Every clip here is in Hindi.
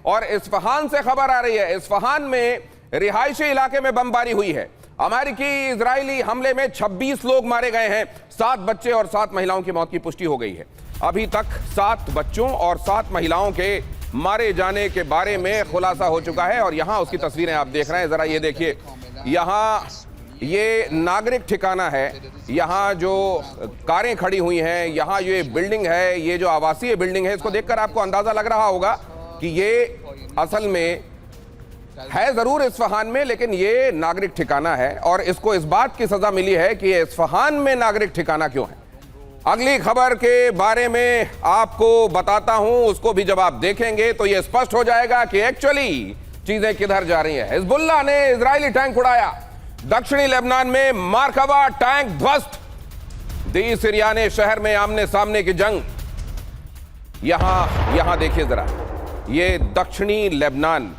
और इस्फहान से खबर आ रही है, इस्फहान में रिहायशी इलाके में बमबारी हुई है। अमेरिकी इजरायली हमले में 26 लोग मारे गए हैं, 7 बच्चे और 7 महिलाओं की मौत की पुष्टि हो गई है। अभी तक 7 बच्चों और 7 महिलाओं के मारे जाने के बारे में खुलासा हो चुका है और यहां उसकी तस्वीरें आप देख रहे हैं। जरा ये देखिए, यहां ये नागरिक ठिकाना है, यहाँ जो कारें खड़ी हुई हैं, यहाँ ये बिल्डिंग है, ये जो आवासीय बिल्डिंग है, इसको देखकर आपको अंदाजा लग रहा होगा कि ये असल में है जरूर इस्फहान में, लेकिन ये नागरिक ठिकाना है और इसको इस बात की सजा मिली है कि इस्फहान में नागरिक ठिकाना क्यों है। अगली खबर के बारे में आपको बताता हूं, उसको भी जब आप देखेंगे तो ये स्पष्ट हो जाएगा कि एक्चुअली चीजें किधर जा रही हैं। हिजबुल्लाह ने इजरायली टैंक उड़ाया, दक्षिणी लेबनान में मार्कवा टैंक ध्वस्त, दी सिरियाने शहर में आमने सामने की जंग। यहां देखिए जरा, ये दक्षिणी लेबनान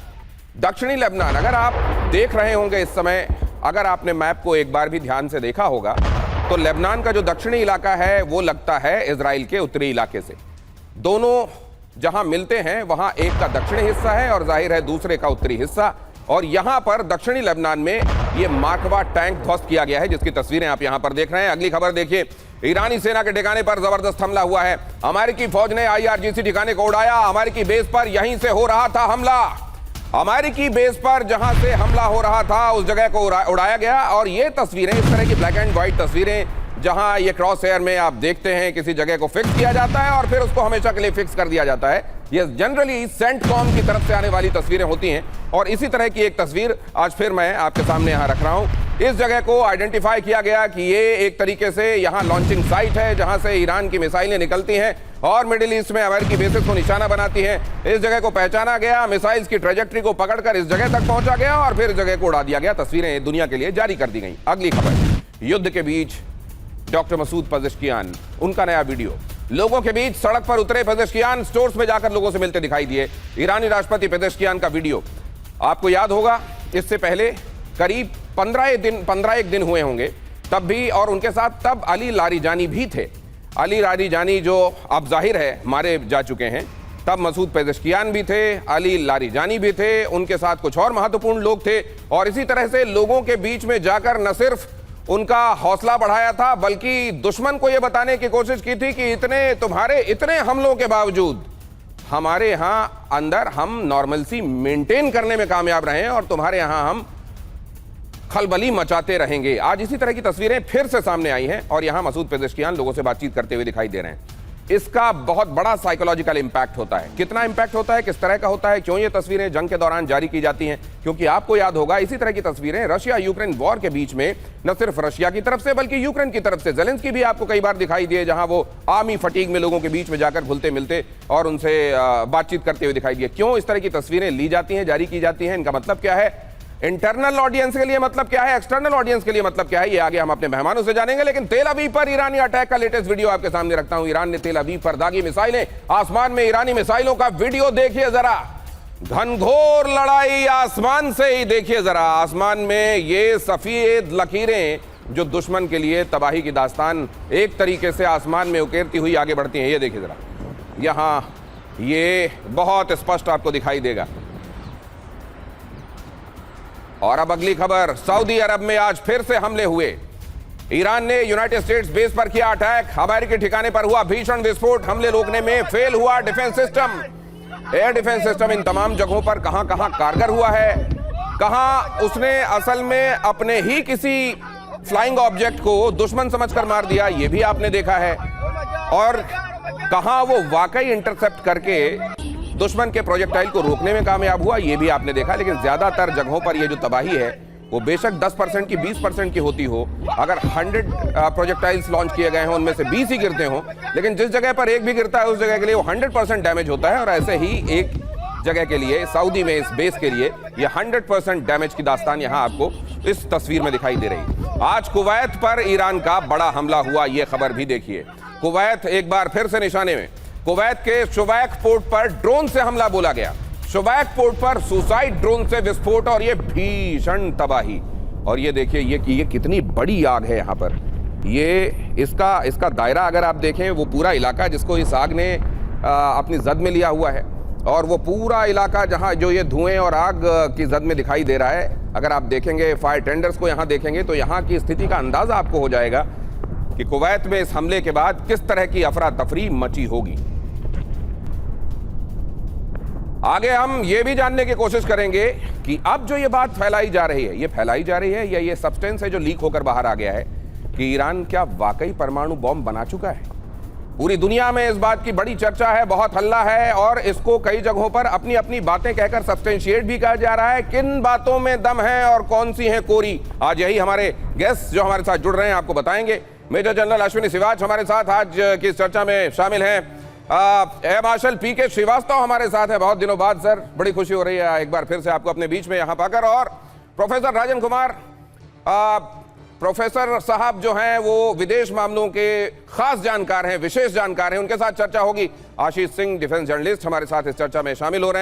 अगर आप देख रहे होंगे इस समय, अगर आपने मैप को एक बार भी ध्यान से देखा होगा तो लेबनान का जो दक्षिणी इलाका है वो लगता है इजराइल के उत्तरी इलाके से। दोनों जहां मिलते हैं वहां एक का दक्षिणी हिस्सा है और जाहिर है दूसरे का उत्तरी हिस्सा, और यहां पर दक्षिणी लेबनान में यह मार्कवा टैंक ध्वस्त किया गया है, जिसकी तस्वीरें आप यहां पर देख रहे हैं। अगली खबर देखिए, ईरानी सेना के ठिकाने पर जबरदस्त हमला हुआ है। अमेरिकी फौज ने IRGC ठिकाने को उड़ाया, अमेरिकी बेस पर यहीं से हो रहा था हमला। अमेरिकी बेस पर जहां से हमला हो रहा था उस जगह को उड़ाया गया। और ये तस्वीरें, इस तरह की ब्लैक एंड व्हाइट तस्वीरें, जहां ये क्रॉस एयर में आप देखते हैं किसी जगह को फिक्स किया जाता है और फिर उसको हमेशा के लिए फिक्स कर दिया जाता है, ये जनरली सेंटकॉम की तरफ से आने वाली तस्वीरें होती हैं। और इसी तरह की एक तस्वीर आज फिर मैं आपके सामने यहां रख रहा हूं। इस जगह को आइडेंटिफाई किया गया कि ये एक तरीके से यहां लॉन्चिंग साइट है जहां से ईरान की मिसाइलें निकलती हैं और मिडिल ईस्ट में अमेरिकी बेसिस को निशाना बनाती हैं। इस जगह को पहचाना गया, मिसाइल्स की ट्रेजेक्ट्री को पकड़कर इस जगह तक पहुंचा गया और फिर इस जगह को उड़ा दिया गया। तस्वीरें दुनिया के लिए जारी कर दी गई। अगली खबर, युद्ध के बीच डॉक्टर मसूद पेजेश्कियान, उनका नया वीडियो। लोगों के बीच सड़क पर उतरे पेजेश्कियान, स्टोर्स में जाकर लोगों से मिलते दिखाई दिए। ईरानी राष्ट्रपति पेजेश्कियान का वीडियो आपको याद होगा, इससे पहले करीब 15 दिन हुए होंगे तब भी, और उनके साथ तब अली लारीजानी भी थे। अली लारीजानी जो अब जाहिर है मारे जा चुके हैं, तब मसूद पेजेश्कियान भी थे, अली लारीजानी भी थे, उनके साथ कुछ और महत्वपूर्ण लोग थे। और इसी तरह से लोगों के बीच में जाकर न सिर्फ उनका हौसला बढ़ाया था बल्कि दुश्मन को यह बताने की कोशिश की थी कि तुम्हारे इतने हमलों के बावजूद हमारे यहां अंदर हम नॉर्मलसी मेंटेन करने में कामयाब रहे हैं और तुम्हारे यहां हम खलबली मचाते रहेंगे। आज इसी तरह की तस्वीरें फिर से सामने आई हैं और यहां मसूद पेजेश्कियान लोगों से बातचीत करते हुए दिखाई दे रहे हैं। इसका बहुत बड़ा साइकोलॉजिकल इंपैक्ट होता है। कितना इंपैक्ट होता है, किस तरह का होता है, क्यों ये तस्वीरें जंग के दौरान जारी की जाती हैं? क्योंकि आपको याद होगा इसी तरह की तस्वीरें रशिया यूक्रेन वॉर के बीच में न सिर्फ रशिया की तरफ से बल्कि यूक्रेन की तरफ से ज़ेलेंस्की भी आपको कई बार दिखाई दिए, जहां वो आर्मी फटीग में लोगों के बीच में जाकर घुलते मिलते और उनसे बातचीत करते हुए दिखाई दिए। क्यों इस तरह की तस्वीरें ली जाती हैं, जारी की जाती हैं? इनका मतलब क्या है? इंटरनल ऑडियंस के लिए मतलब क्या है, एक्सटर्नल ऑडियंस के लिए मतलब क्या है, ये आगे हम अपने मेहमानों से जानेंगे। लेकिन तेल अवीव पर ईरानी अटैक का लेटेस्ट वीडियो आपके सामने रखता हूं। ईरान ने तेल अवीव पर दागी मिसाइलें, आसमान में ईरानी मिसाइलों का वीडियो देखिए जरा। घनघोर लड़ाई आसमान से ही देखिए जरा, आसमान में ये सफेद लकीरें जो दुश्मन के लिए तबाही की दास्तान एक तरीके से आसमान में उकेरती हुई आगे बढ़ती हैं। ये देखिए जरा, यहां ये बहुत स्पष्ट आपको दिखाई देगा। और अब अगली खबर, सऊदी अरब में आज फिर से हमले हुए। ईरान ने यूनाइटेड स्टेट्स बेस पर किया अटैक, अमेरिकी ठिकाने पर हुआ भीषण विस्फोट। हमले रोकने में फेल हुआ defence system. Air defence system in तमाम जगहों पर कहां कारगर हुआ है, कहां उसने असल में अपने ही किसी फ्लाइंग ऑब्जेक्ट को दुश्मन समझकर मार दिया, यह भी आपने देखा है, और कहां वो वाकई इंटरसेप्ट करके दुश्मन के प्रोजेक्टाइल को रोकने में कामयाब हुआ, यह भी आपने देखा। लेकिन ज्यादातर जगहों पर यह जो तबाही है वो बेशक 10% की 20% की होती हो, अगर 100 प्रोजेक्टाइल्स लॉन्च किए गए हों उनमें से 20 ही गिरते हों, लेकिन जिस जगह पर एक भी गिरता है उस जगह के लिए वो 100% डैमेज होता है। और ऐसे ही एक जगह के लिए, सऊदी में इस बेस के लिए, ये 100% डैमेज की दास्तान यहां आपको इस तस्वीर में दिखाई दे रही। आज कुवैत पर ईरान का बड़ा हमला हुआ, यह खबर भी देखिए। कुवैत एक बार फिर से निशाने में। कुवैत के शुवैक पोर्ट पर ड्रोन से हमला बोला गया। शुवैक पोर्ट पर सुसाइड ड्रोन से विस्फोट और ये भीषण तबाही। और ये देखिए ये कितनी बड़ी आग है यहाँ पर। ये इसका दायरा अगर आप देखें, वो पूरा इलाका जिसको इस आग ने अपनी जद में लिया हुआ है, और वो पूरा इलाका जहां जो ये धुएं और आग की जद में दिखाई दे रहा है, अगर आप देखेंगे फायर टेंडर्स को यहां देखेंगे तो यहां की स्थिति का अंदाजा आपको हो जाएगा कि कुवैत में इस हमले के बाद किस तरह की अफरा तफरी मची होगी। आगे हम ये भी जानने की कोशिश करेंगे कि अब जो ये बात फैलाई जा रही है, ये फैलाई जा रही है या ये सब्सटेंस है जो लीक होकर बाहर आ गया है कि ईरान क्या वाकई परमाणु बॉम्ब बना चुका है। पूरी दुनिया में इस बात की बड़ी चर्चा है, बहुत हल्ला है और इसको कई जगहों पर अपनी अपनी बातें कहकर सब्सटेंशिएट भी कहा जा रहा है। किन बातों में दम है और कौन सी है कोरी, आज यही हमारे गेस्ट जो हमारे साथ जुड़ रहे हैं आपको बताएंगे। मेजर जनरल अश्विनी श्रीवास्तव हमारे साथ आज की इस चर्चा में शामिल हैं। एयर मार्शल पीके श्रीवास्तव हमारे साथ है, बहुत दिनों बाद सर, बड़ी खुशी हो रही है एक बार फिर से आपको अपने बीच में यहां पाकर। और प्रोफेसर राजन कुमार, प्रोफेसर साहब जो हैं वो विदेश मामलों के खास जानकार हैं, विशेष जानकार हैं, उनके साथ चर्चा होगी। आशीष सिंह डिफेंस जर्नलिस्ट हमारे साथ इस चर्चा में शामिल हो रहे हैं।